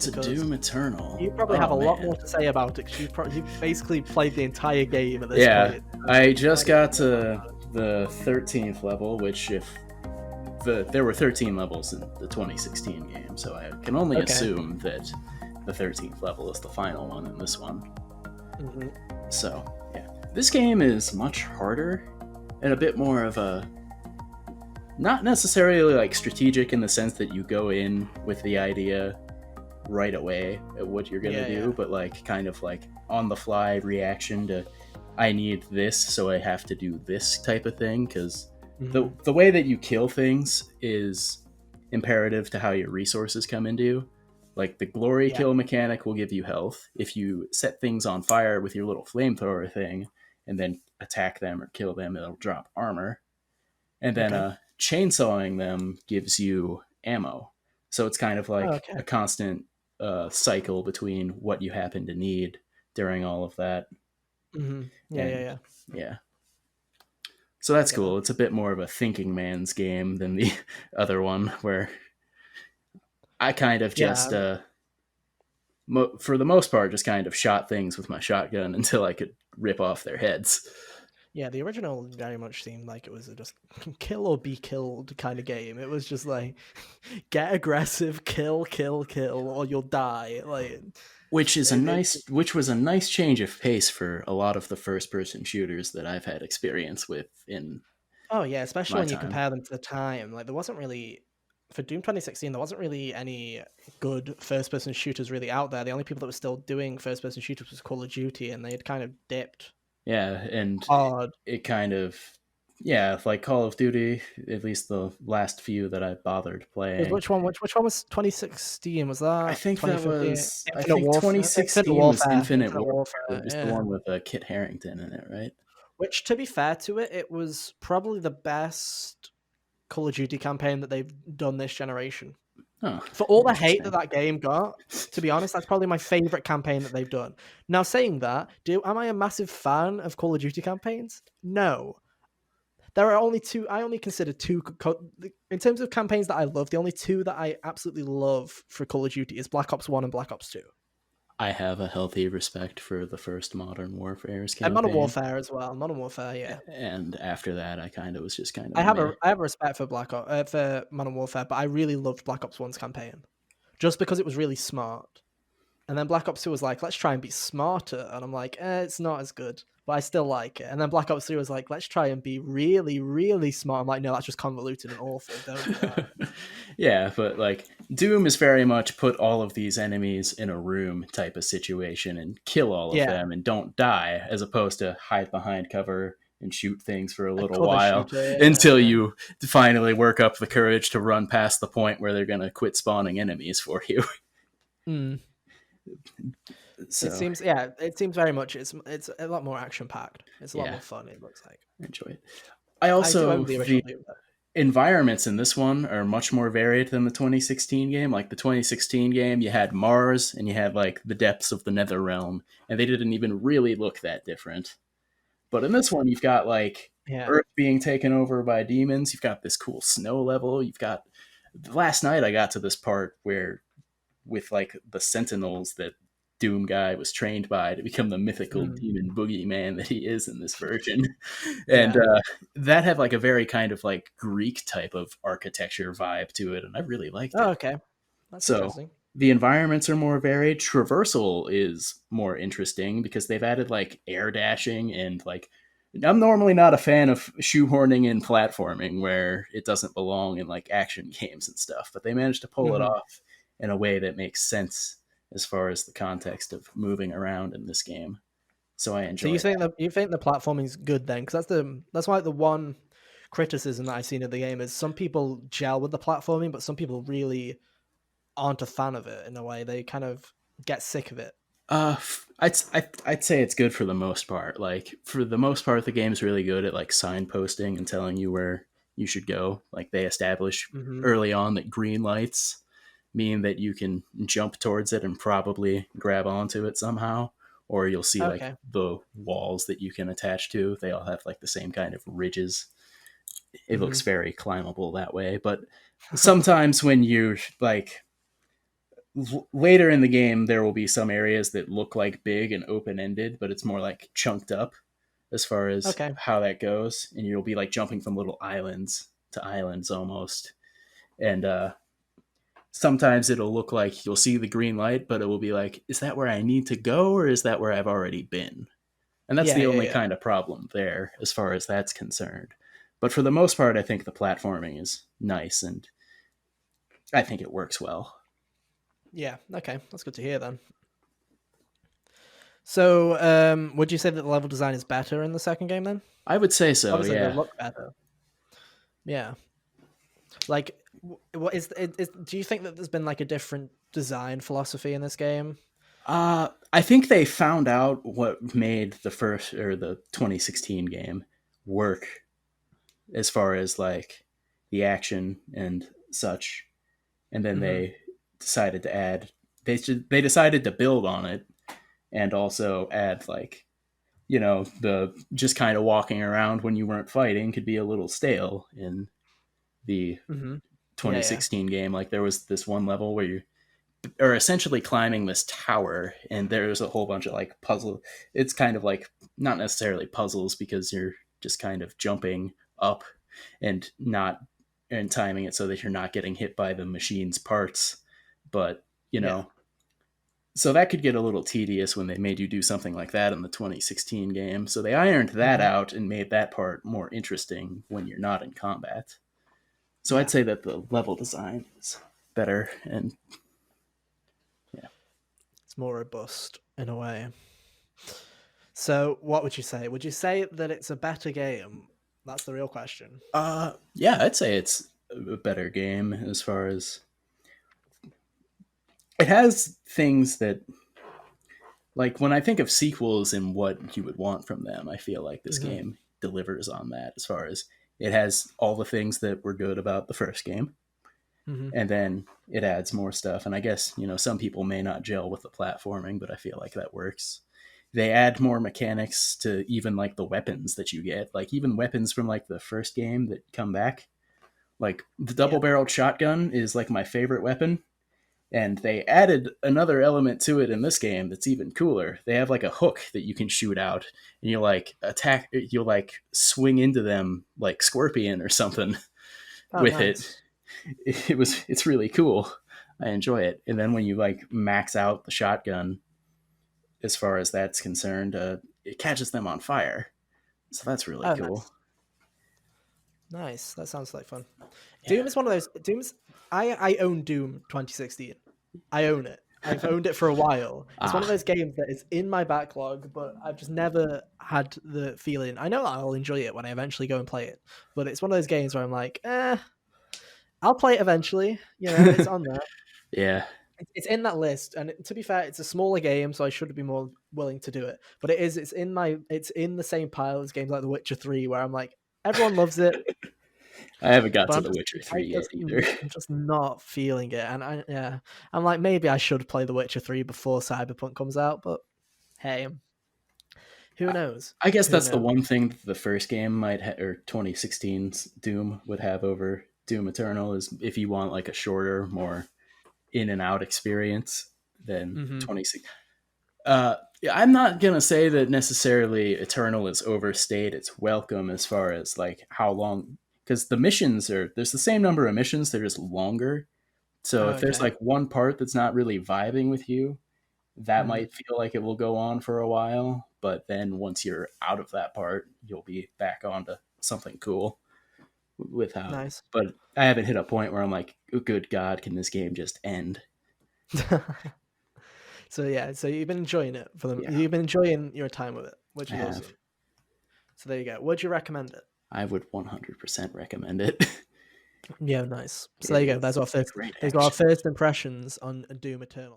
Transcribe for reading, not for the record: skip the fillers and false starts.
To because Doom Eternal. you probably have a lot more to say about it, because you've basically played the entire game at this point. I just got to the 13th level, which there were 13 levels in the 2016 game, so I can only assume that the 13th level is the final one in this one. Mm-hmm. So, yeah. This game is much harder and a bit more of a... not necessarily like strategic in the sense that you go in with the idea right away at what you're gonna do, but like kind of like on the fly reaction to I need this, so I have to do this type of thing, because the way that you kill things is imperative to how your resources come into. Like the glory kill mechanic will give you health. If you set things on fire with your little flamethrower thing and then attack them or kill them, it'll drop armor. And then chainsawing them gives you ammo. So it's kind of like a constant cycle between what you happen to need during all of that. Mm-hmm. Yeah. So that's cool. It's a bit more of a thinking man's game than the other one, where I kind of just, for the most part, just kind of shot things with my shotgun until I could rip off their heads. Yeah, the original very much seemed like it was a just kill or be killed kind of game. It was just like, get aggressive, kill, or you'll die. Like, which was a nice change of pace for a lot of the first-person shooters that I've had experience with in. Oh yeah, especially when you compare them to the time. Like, there wasn't really, for Doom 2016, there wasn't really any good first-person shooters really out there. The only people that were still doing first-person shooters was Call of Duty, and they had kind of dipped. Yeah, and it kind of, like Call of Duty, at least the last few that I bothered playing. Which one was 2016? Was that? I think that was. I think 2016 was Infinite Warfare. It was the one with Kit Harington in it, right? Which, to be fair to it, it was probably the best Call of Duty campaign that they've done this generation. Oh, for all the hate that game got, to be honest, that's probably my favorite campaign that they've done. Now, saying that, am I a massive fan of Call of Duty campaigns? No. There are only two. I only consider two, in terms of campaigns that I love, the only two that I absolutely love for Call of Duty is Black Ops 1 and Black Ops 2. I have a healthy respect for the first Modern Warfare's campaign. And Modern Warfare as well. Modern Warfare, yeah. And after that, I kind of was just kind of. I have a respect for for Modern Warfare, but I really loved Black Ops 1's campaign, just because it was really smart. And then Black Ops 2 was like, let's try and be smarter, and I'm like, it's not as good, but I still like it. And then Black Ops 3 was like, let's try and be really, really smart. I'm like, no, that's just convoluted and awful. Don't do that. Yeah, but like Doom is very much put all of these enemies in a room type of situation and kill all of them and don't die, as opposed to hide behind cover and shoot things for a little while until you finally work up the courage to run past the point where they're going to quit spawning enemies for you. So, it seems very much it's a lot more action packed. It's a lot more fun, it looks like. I enjoy it. The environments in this one are much more varied than the 2016 game. Like the 2016 game, you had Mars and you had like the depths of the Nether Realm, and they didn't even really look that different. But in this one, you've got like Earth being taken over by demons. You've got this cool snow level. You've got, last night I got to this part where, with like the Sentinels that Doom guy was trained by to become the mythical demon boogeyman that he is in this version. And that had like a very kind of like Greek type of architecture vibe to it, and I really liked it. Oh, okay. That's interesting. The environments are more varied. Traversal is more interesting because they've added like air dashing, and like, I'm normally not a fan of shoehorning in platforming where it doesn't belong in like action games and stuff, but they managed to pull it off in a way that makes sense as far as the context of moving around in this game. So I enjoy. So you think the platforming's good then? Because that's why the one criticism that I've seen of the game is some people gel with the platforming, but some people really aren't a fan of it in a way. They kind of get sick of it. I'd say it's good for the most part. Like, for the most part, the game's really good at like signposting and telling you where you should go. Like, they establish early on that green lights mean that you can jump towards it and probably grab onto it somehow. Or you'll see like the walls that you can attach to. They all have like the same kind of ridges. It looks very climbable that way. But sometimes when you like, later in the game there will be some areas that look like big and open-ended, but it's more like chunked up as far as Okay. how that goes, and you'll be like jumping from little islands to islands almost. And sometimes it'll look like you'll see the green light, but it will be like, is that where I need to go, or is that where I've already been? And that's Yeah, the yeah, only yeah. kind of problem there as far as that's concerned. But for the most part, I think the platforming is nice, and I think it works well. Yeah. Okay, that's good to hear then. So, would you say that the level design is better in the second game then? I would say so, Obviously, they yeah. look better. Yeah. Like, what is? Do you think that there's been like a different design philosophy in this game? I think they found out what made the first or the 2016 game work as far as like the action and such, and then Mm-hmm. they decided to add. They decided to build on it and also add like, the just kind of walking around when you weren't fighting could be a little stale in the Mm-hmm. Yeah, yeah. 2016 game. Like there was this one level where you are essentially climbing this tower, and there's a whole bunch of like puzzle. It's kind of like not necessarily puzzles because you're just kind of jumping up and not and timing it so that you're not getting hit by the machine's parts. But you Yeah. know, so that could get a little tedious when they made you do something like that in the 2016 game. So they ironed that Mm-hmm. out and made that part more interesting when you're not in combat. So I'd Yeah. say that the level design is better, and yeah. It's more robust in a way. So, what would you say? Would you say that it's a better game? That's the real question. Yeah, I'd say it's a better game as far as it has things that, like, when I think of sequels and what you would want from them, I feel like this Mm-hmm. game delivers on that as far as it has all the things that were good about the first game, Mm-hmm. and then it adds more stuff. And I guess, some people may not gel with the platforming, but I feel like that works. They add more mechanics to even like the weapons that you get, like even weapons from like the first game that come back. Like the Yeah. double barreled shotgun is like my favorite weapon, and they added another element to it in this game that's even cooler. They have like a hook that you can shoot out, and you like attack. You'll like swing into them like Scorpion or something Oh, with it. nice. It's really cool. I enjoy it. And then when you like max out the shotgun, as far as that's concerned, it catches them on fire. So that's really Oh, cool. nice. Nice. That sounds like fun. Yeah. Doom is one of those. Doom's. I own Doom 2016. I own it. I've owned it for a while. It's one of Ah, those games that is in my backlog, but I've just never had the feeling. I know that I'll enjoy it when I eventually go and play it, but it's one of those games where I'm like, I'll play it eventually. It's on there. yeah. It's in that list, and to be fair, it's a smaller game, so I should be more willing to do it. But it is. It's in the same pile as games like The Witcher 3, where I'm like, everyone loves it, I haven't got but to The Witcher 3 yet either. I'm just not feeling it. And I'm like, maybe I should play The Witcher 3 before Cyberpunk comes out, but hey, who knows? I guess Who that's the knows? one thing that the first game or 2016's Doom would have over Doom Eternal is if you want like a shorter, more in and out experience than Mm-hmm. 26. Yeah, I'm not gonna say that necessarily Eternal is overstayed its welcome as far as like how long, because the missions there's the same number of missions, they're just longer. So Oh, if there's okay. like one part that's not really vibing with you, that Mm-hmm. might feel like it will go on for a while. But then once you're out of that part, you'll be back onto something cool with how. Nice. But I haven't hit a point where I'm like, oh, good God, can this game just end? So yeah, so you've been enjoying it for them. Yeah, You've been enjoying your time with it, which I is have. awesome. So there you go. Would you recommend it? I would 100% recommend it. Yeah, nice. So It there you go. is There's our first. great There's our action. first impressions on Doom Eternal.